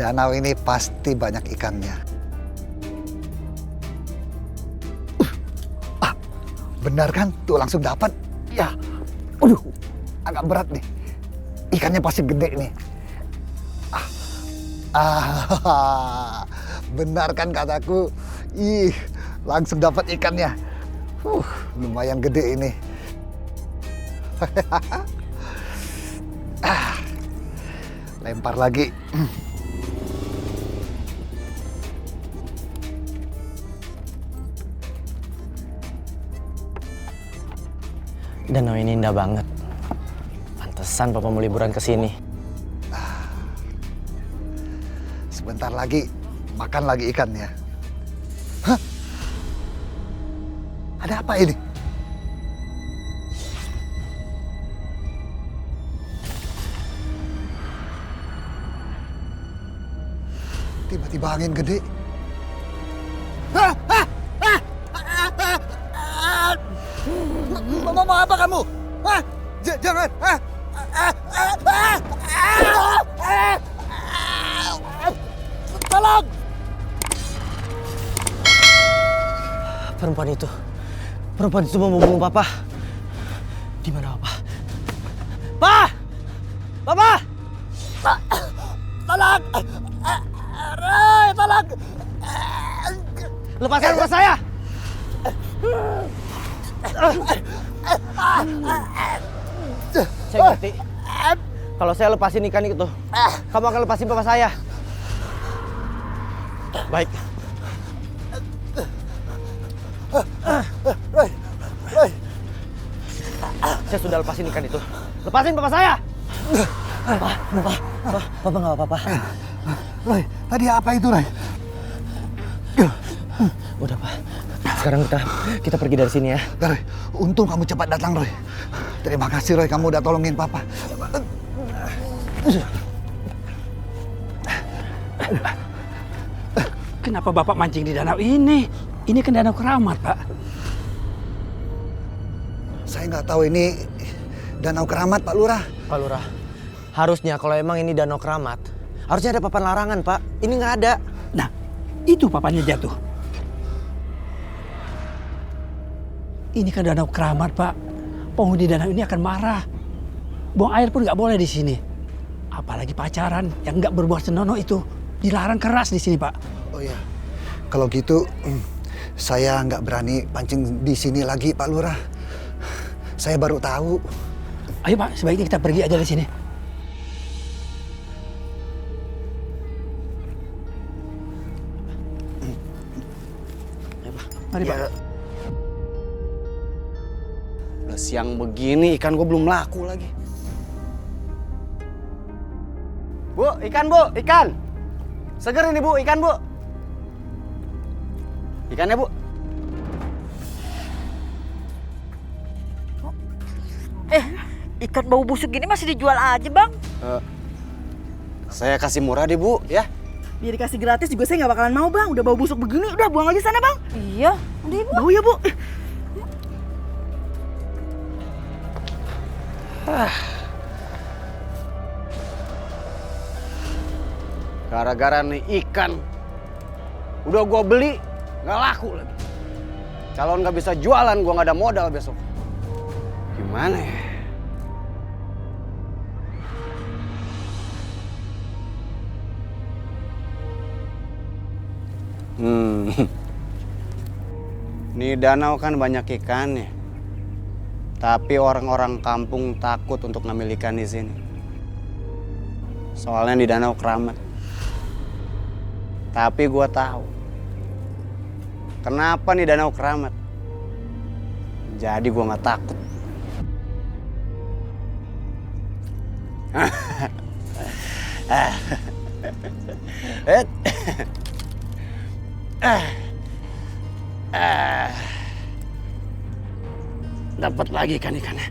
danau ini pasti banyak ikannya. Benar kan? Tuh langsung dapat. Ya, aduh, agak berat nih. Ikannya pasti gede nih. Benar kan kataku? Ih, langsung dapat ikannya. Lumayan gede ini. Lempar lagi. Danau ini indah banget. Pantesan Papa mau liburan ke sini. Sebentar lagi makan lagi ikannya. Hah? Ada apa ini? Tiba-tiba angin gede. Mau apa kamu? Hah? Jangan. Tolong! Perempuan itu mau membunuh Papa. Di mana Papa? Pak! Papa! Tolong! Roy, tolong! Lepaskan Papa saya! Saya ngerti. Kalau saya lepasin ikan itu, kamu akan lepasin Papa saya. Baik. Roy! Saya sudah lepasin ikan itu. Lepasin Papa saya! Papa nggak apa-apa. Roy, tadi apa itu, Roy? Udah, Pak. Sekarang kita pergi dari sini ya. Roy, untung kamu cepat datang, Roy. Terima kasih, Roy. Kamu udah tolongin Papa. Kenapa Bapak mancing di danau ini? Ini kan danau keramat, Pak. Saya nggak tahu ini danau keramat, Pak Lurah. Pak Lurah, harusnya kalau emang ini danau keramat, harusnya ada papan larangan, Pak. Ini nggak ada. Nah, itu papannya jatuh. Ini kan danau keramat, Pak. Penghuni danau ini akan marah. Buang air pun nggak boleh di sini. Apalagi pacaran yang nggak berbuat senonoh itu dilarang keras di sini, Pak. Oh ya, kalau gitu saya nggak berani pancing di sini lagi, Pak Lurah. Saya baru tahu. Ayo, Pak, sebaiknya kita pergi aja dari sini. Mari, Pak. Udah siang begini ikan gue belum laku lagi. Bu, ikan. Seger ini Bu, ikan Bu. Ikannya Bu. Ikan bau busuk gini masih dijual aja, Bang. Saya kasih murah deh Bu, ya. Biar dikasih gratis juga saya nggak bakalan mau, Bang. Udah bau busuk begini, udah buang aja sana, Bang. Iya, udah Ibu. Bau ya, Bu. Gara-gara nih ikan, udah gua beli, nggak laku lagi. Calon nggak bisa jualan, gua nggak ada modal besok. Gimana ya? Nih danau kan banyak ikannya. Tapi orang-orang kampung takut untuk ngambil ikan di sini. Soalnya di danau keramat. Tapi gua tahu kenapa nih danau keramat. Jadi gua nggak takut. Dapat lagi ikan-ikannya.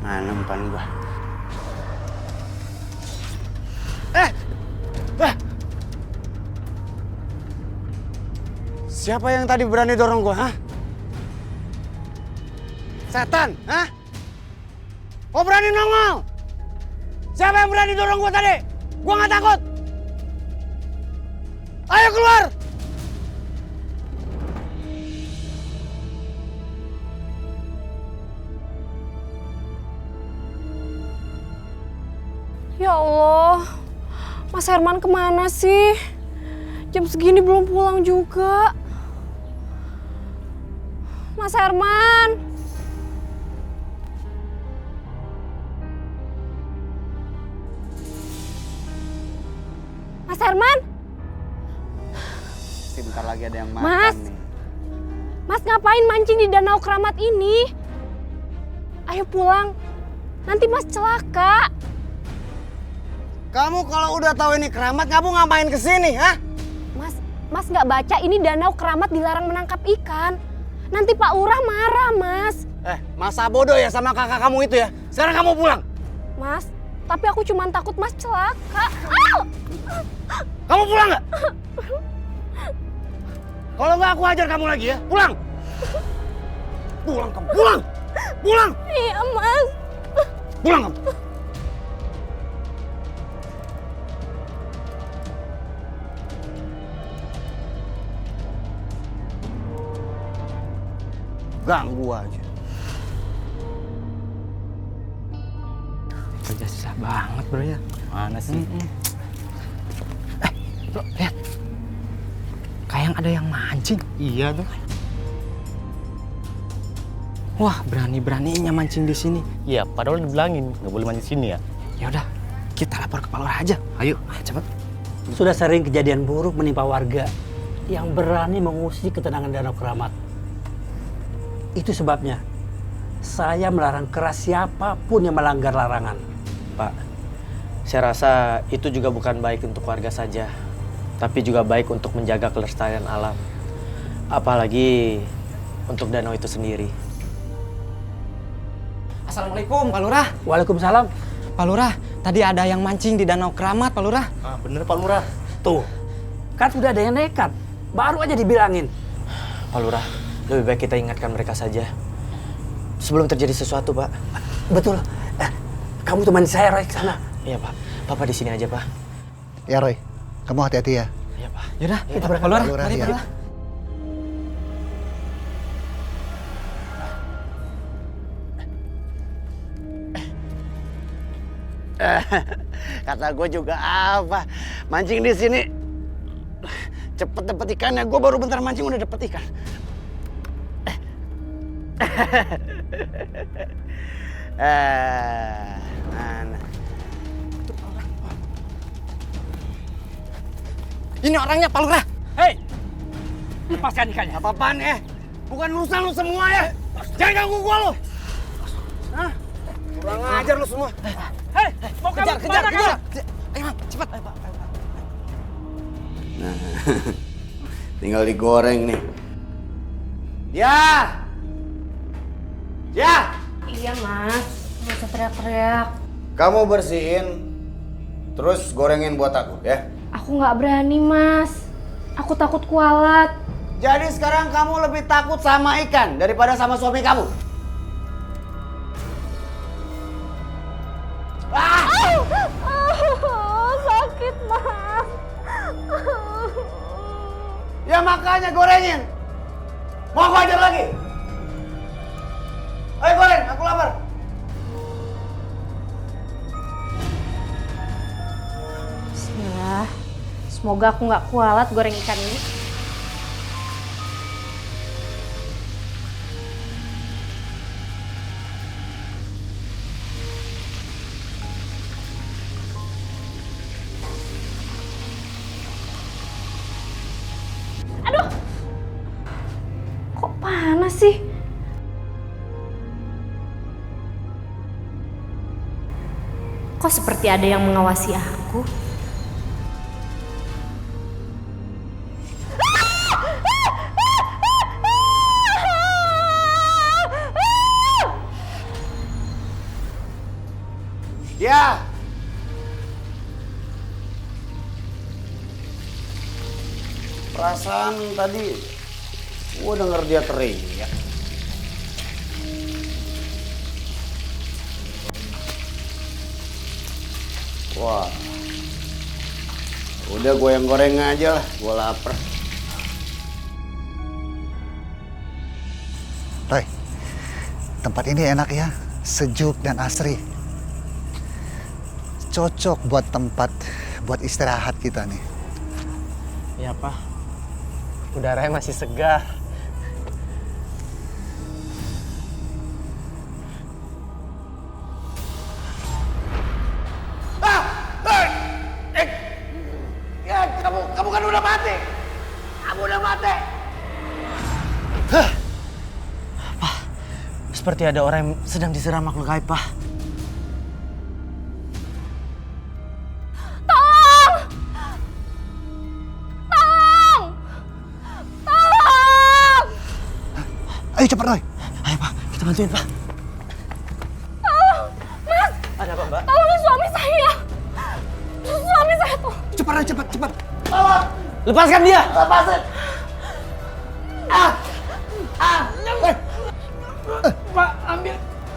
Mana umpan gua? Siapa yang tadi berani dorong gua, hah? Setan, hah? Oh berani nongol? Siapa yang berani dorong gua tadi? Gua nggak takut. Ayo keluar! Ya Allah, Mas Herman kemana sih? Jam segini belum pulang juga. Mas Herman. Mas Herman? Sebentar lagi ada yang makan Mas. nih. Mas ngapain mancing di Danau Keramat ini? Ayo pulang, nanti Mas celaka. Kamu kalau udah tahu ini keramat, kamu ngapain kesini, hah? Mas nggak baca ini Danau Keramat dilarang menangkap ikan. Nanti Pak Lurah marah, Mas. Masa bodoh ya sama kakak kamu itu ya? Sekarang kamu pulang. Mas, tapi aku cuma takut Mas celaka. Au! Kamu pulang nggak? Kalau nggak aku hajar kamu lagi ya. Pulang. Pulang kamu. Pulang. Pulang. Iya, Mas. Pulang kamu. Ganggu aja. Kerja susah banget bro ya. Mana sih? Bro, lihat. Kayak ada yang mancing. Iya tuh. Wah, berani-beraninya mancing di sini. Iya, padahal dibilangin nggak boleh mancing sini ya. Ya udah, kita lapor ke Pak Lurah aja. Ayo. Cepet. Sudah sering kejadian buruk menimpa warga yang berani mengusik ketenangan Danau Keramat. Itu sebabnya saya melarang keras siapapun yang melanggar larangan. Pak, saya rasa itu juga bukan baik untuk warga saja, tapi juga baik untuk menjaga kelestarian alam. Apalagi untuk danau itu sendiri. Assalamualaikum, Pak Lurah. Waalaikumsalam. Pak Lurah, tadi ada yang mancing di Danau Keramat, Pak Lurah. Ah, bener Pak Lurah. Tuh, kan sudah ada yang nekat. Baru aja dibilangin. Pak Lurah, lebih baik kita ingatkan mereka saja. Sebelum terjadi sesuatu, Pak. Betul. Kamu temani saya, Roy, ke sana. Iya, Pak. Papa di sini aja, Pak. Ya Roy, kamu hati-hati ya. Iya, Pak. Yaudah, kita berangkat. Pak Lurah. Pak Lurah, Mari, iya. Pak Lurah. Kata gue juga apa? Mancing di sini cepet dapet ikannya. Gue baru bentar mancing udah dapet ikan. Mana? Ini orangnya, Pak Lurah. Hei, lepaskan ikannya. Apa-apaan Bukan urusan lu semua ya. Jangan ganggu gua lu. Hah? Kurang ajar lu semua. Hei, mau Kejar, kamu kejar, kemana kejar. kamu? Ayo, Bang, cepat. Ayo, Pak. Nah, tinggal digoreng nih. Ya. Ya. Iya, Mas. Nggak usah teriak-teriak. Kamu bersihin, terus gorengin buat aku ya. Aku nggak berani, Mas. Aku takut kualat. Jadi sekarang kamu lebih takut sama ikan daripada sama suami kamu. Sakit, Mas. Ya makanya gorengin. Mau aku ajar lagi? Ayo goreng, aku lapar. Bismillah. Semoga aku nggak kualat goreng ikan ini. Aduh, kok panas sih? Kok seperti ada yang mengawasi aku? Ya. Perasaan tadi gua denger dia teriak. Wah. Udah goreng aja lah, gue lapar. Roy, tempat ini enak ya, sejuk dan asri. Cocok buat tempat buat istirahat kita nih. Iya, Pak. Udaranya masih segar. Kamu kan udah mati. Kamu udah mati. Pak, seperti ada orang yang sedang diserang makhluk gaib, Pak. Tolong! Tolong! Tolong! Ayo cepat Roy. Ayo, Pak. Kita bantuin, Pak. Tolong! Mas! Ada apa, Mbak? Tolongin suami saya! Suami saya tuh! Cepat Roy, cepat, cepat. Lepaskan dia! Lepasin. Pak,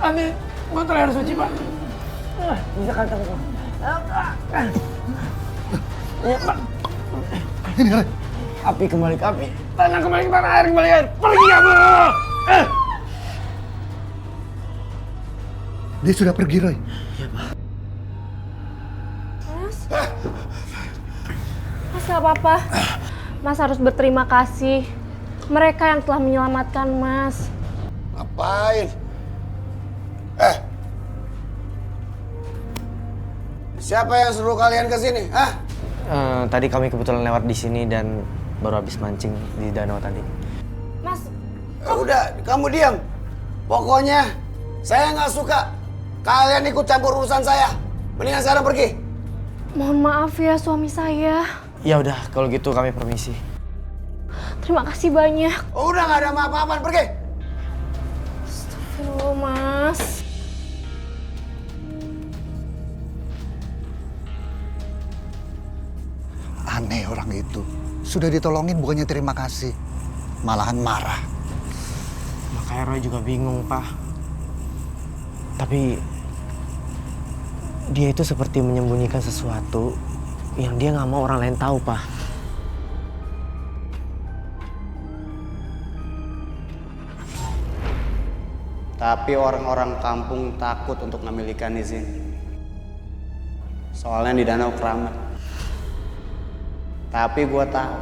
ambil botol air suci, Pak. Bisa kan kamu? Ya, Pak. Ini Roy. Api kembali ke api. Tanah kembali ke tanah, air kembali ke air. Pergi kamu! Dia sudah pergi Roy. Mas gak apa-apa. Mas harus berterima kasih. Mereka yang telah menyelamatkan Mas. Ngapain? Siapa yang suruh kalian ke sini? Hah? Tadi kami kebetulan lewat di sini dan baru habis mancing di danau tadi. Mas, Udah, kamu diam. Pokoknya saya nggak suka kalian ikut campur urusan saya. Mendingan sekarang pergi. mohon maaf ya suami saya. Ya udah, kalau gitu kami permisi. Terima kasih banyak. Udah nggak ada apa-apaan, pergi. Astagfirullah, Mas. Aneh orang itu. Sudah ditolongin bukannya terima kasih. Malahan marah. Makanya Roy juga bingung, Pak. Tapi dia itu seperti menyembunyikan sesuatu yang dia nggak mau orang lain tahu, Pak. Tapi orang-orang kampung takut untuk ngambil ikan di sini. Soalnya di Danau Keramat. Tapi gua tahu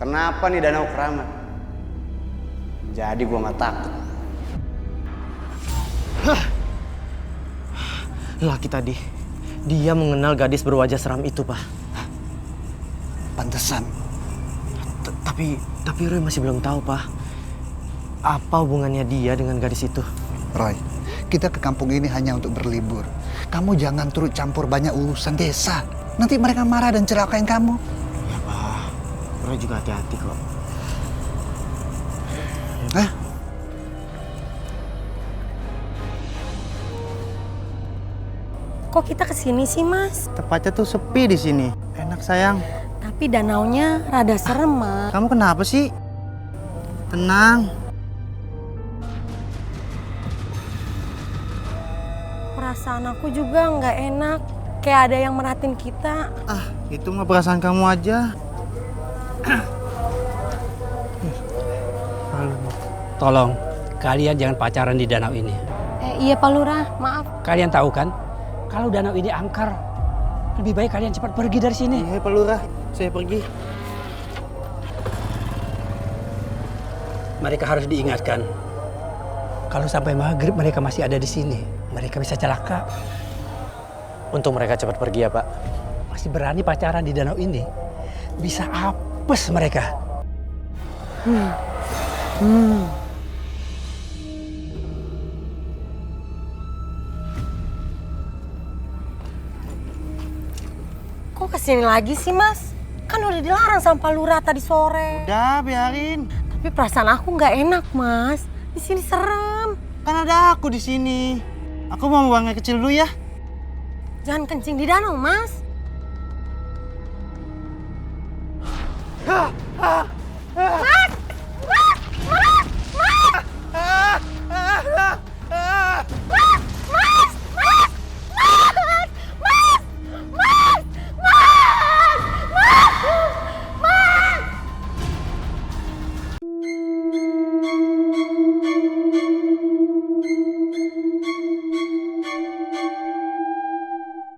kenapa nih Danau Keramat. Jadi gua nggak takut. Laki tadi, dia mengenal gadis berwajah seram itu, Pak. Pantesan. Tapi Roy masih belum tahu, Pak. Apa hubungannya dia dengan gadis itu? Roy, kita ke kampung ini hanya untuk berlibur. Kamu jangan turut campur banyak urusan desa. Nanti mereka marah dan celakain kamu. Ya, Pak. Roy juga hati-hati kok. Hah? Kok kita kesini sih, Mas? Tempatnya tuh sepi di sini. Enak sayang. Tapi danaunya rada serem, Mas. Kamu kenapa sih? Tenang. Perasaan aku juga nggak enak. Kayak ada yang merhatiin kita. Ah, itu mah perasaan kamu aja. Tolong, kalian jangan pacaran di danau ini. Iya Pak Lurah, maaf. Kalian tahu kan, kalau danau ini angker, lebih baik kalian cepat pergi dari sini. Iya Pak Lurah, saya pergi. Mereka harus diingatkan. Kalau sampai maghrib mereka masih ada di sini, mereka bisa celaka. Untung mereka cepat pergi ya, Pak. Masih berani pacaran di danau ini, bisa apes mereka. Kok kesini lagi sih, Mas? Kan udah dilarang sama Pak Lurah tadi sore. Udah, biarin. Tapi perasaan aku nggak enak, Mas. Di sini serem. Kan ada aku di sini. Aku mau buang air kecil dulu ya. Jangan kencing di danau, Mas.